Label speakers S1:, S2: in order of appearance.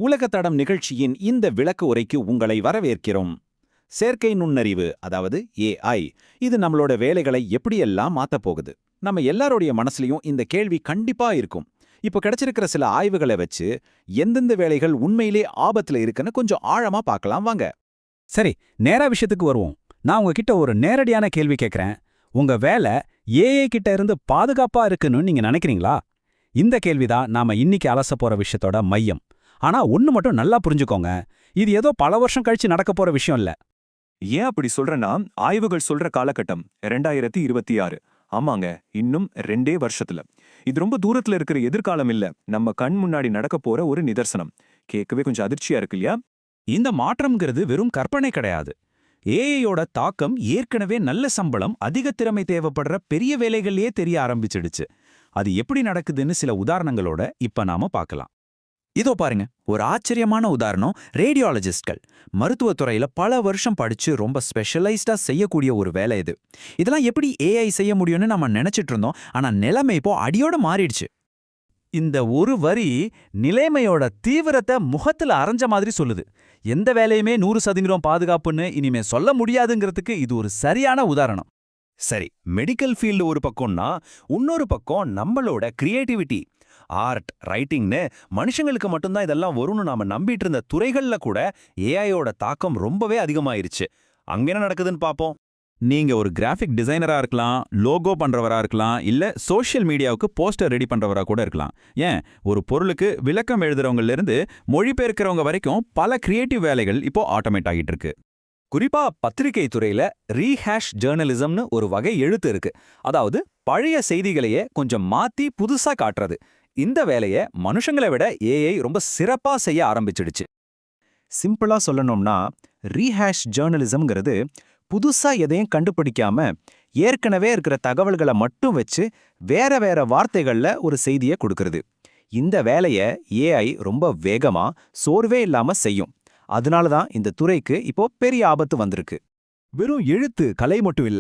S1: உலக தடம் நிகழ்ச்சியின் இந்த விளக்க உரைக்கு உங்களை வரவேற்கிறோம். செயற்கை நுண்ணறிவு, அதாவது ஏஐ, இது நம்மளோட வேலைகளை எப்படியெல்லாம் மாத்தப் போகுது? நம்ம எல்லாருடைய மனசுலயும் இந்த கேள்வி கண்டிப்பா இருக்கும். இப்போ கிடைச்சிருக்கிற சில ஆய்வுகளை வச்சு எந்தெந்த வேலைகள் உண்மையிலே ஆபத்துல இருக்குன்னு கொஞ்சம் ஆழமா பார்க்கலாம் வாங்க.
S2: சரி, நேரா விஷயத்துக்கு வருவோம். நான் உங்ககிட்ட ஒரு நேரடியான கேள்வி கேட்கறேன். உங்க வேலை ஏஐ கிட்ட இருந்து பாதுகாப்பா இருக்குன்னு நீங்க நினைக்கிறீங்களா? இந்த கேள்விதான் நாம இன்னைக்கு அலச போற விஷயத்தோட மையம். ஆனா ஒண்ணு மட்டும் நல்லா புரிஞ்சுக்கோங்க, இது ஏதோ பல வருஷம் கழிச்சு நடக்க போற விஷயம் இல்ல.
S3: ஏன் அப்படி சொல்றேன்னா, ஆய்வுகள் சொல்ற காலகட்டம் 2026. ஆமாங்க, இன்னும் 2 வருஷத்துல. இது ரொம்ப தூரத்துல இருக்கிற எதிர்காலம் இல்ல, நம்ம கண் முன்னாடி நடக்க போற ஒரு நிதர்சனம். கேட்கவே கொஞ்சம் அதிர்ச்சியா இருக்கு இல்லையா?
S2: இந்த மாற்றம்ங்கிறது வெறும் கற்பனை கிடையாது. ஏஐயோட தாக்கம் ஏற்கனவே நல்ல சம்பளம், அதிக திறமை தேவைப்படுற பெரிய வேலைகள்லயே தெரிய ஆரம்பிச்சிடுச்சு. அது எப்படி நடக்குதுன்னு சில உதாரணங்களோட இப்ப நாம பார்க்கலாம். இதோ பாருங்க, ஒரு ஆச்சரியமான உதாரணம். ரேடியாலஜிஸ்ட்கள் மருத்துவத்துறையில பல வருஷம் படிச்சு ரொம்ப ஸ்பெஷலைஸ்டா செய்யக்கூடிய ஒரு வேலை இது. இதெல்லாம் எப்படி ஏஐ செய்ய முடியும்னு நம்ம நினைச்சிட்டு இருந்தோம். ஆனா நிலைமை இப்போ அடியோட மாறிடுச்சு. இந்த ஒரு வரி நிலைமையோட தீவிரத்தை முகத்துல அரைஞ்ச மாதிரி சொல்லுது. எந்த வேலையுமே 100% பாதுகாப்புன்னு இனிமே சொல்ல முடியாதுங்கிறதுக்கு இது ஒரு சரியான உதாரணம்.
S4: சரி, மெடிக்கல் ஃபீல்டு ஒரு பக்கம்னா, இன்னொரு பக்கம் நம்மளோட கிரியேட்டிவிட்டி, ஆர்ட், ரைட்டிங்னு மனுஷங்களுக்கு மட்டும்தான் இதெல்லாம் வரும்னு நாம நம்பிட்டு இருந்த துறைகள்ல கூட ஏஐயோட தாக்கம் ரொம்பவே அதிகமாயிருச்சு. அங்க என்ன நடக்குதுன்னு பாப்போம்.
S1: நீங்க ஒரு கிராஃபிக் டிசைனரா இருக்கலாம், லோகோ பண்றவரா இருக்கலாம், இல்ல சோஷியல் மீடியாவுக்கு போஸ்டர் ரெடி பண்றவரா கூட இருக்கலாம். ஏன், ஒரு பொருளுக்கு விளக்கம் எழுதுறவங்கல இருந்து மொழிபெயர்க்கிறவங்க வரைக்கும் பல கிரியேட்டிவ் வேலைகள் இப்போ ஆட்டோமேட் ஆகிட்டு இருக்கு.
S4: குறிப்பா பத்திரிகை துறையில ரீஹேஷ் ஜேர்னலிசம்னு ஒரு வகை எழுத்து இருக்கு. அதாவது பழைய செய்திகளையே கொஞ்சம் மாத்தி புதுசா காட்டுறது. இந்த வேலைய மனுஷங்களை விட ஏஐ ரொம்ப சிறப்பா செய்ய ஆரம்பிச்சிடுச்சு.
S3: சிம்பிளா சொல்லணும்னா, ரீஹேஷ் ஜேர்னலிசம்ங்கிறது புதுசா எதையும் கண்டுபிடிக்காம ஏற்கனவே இருக்கிற தகவல்களை மட்டும் வச்சு வேற வேற வார்த்தைகள்ல ஒரு செய்தியை கொடுக்கறது. இந்த வேலைய ஏஐ ரொம்ப வேகமா, சோர்வே இல்லாம செய்யும். அதனால தான் இந்த துறைக்கு இப்போ பெரிய ஆபத்து வந்திருக்கு.
S4: வெறும் எழுத்து கலை மட்டும் இல்ல,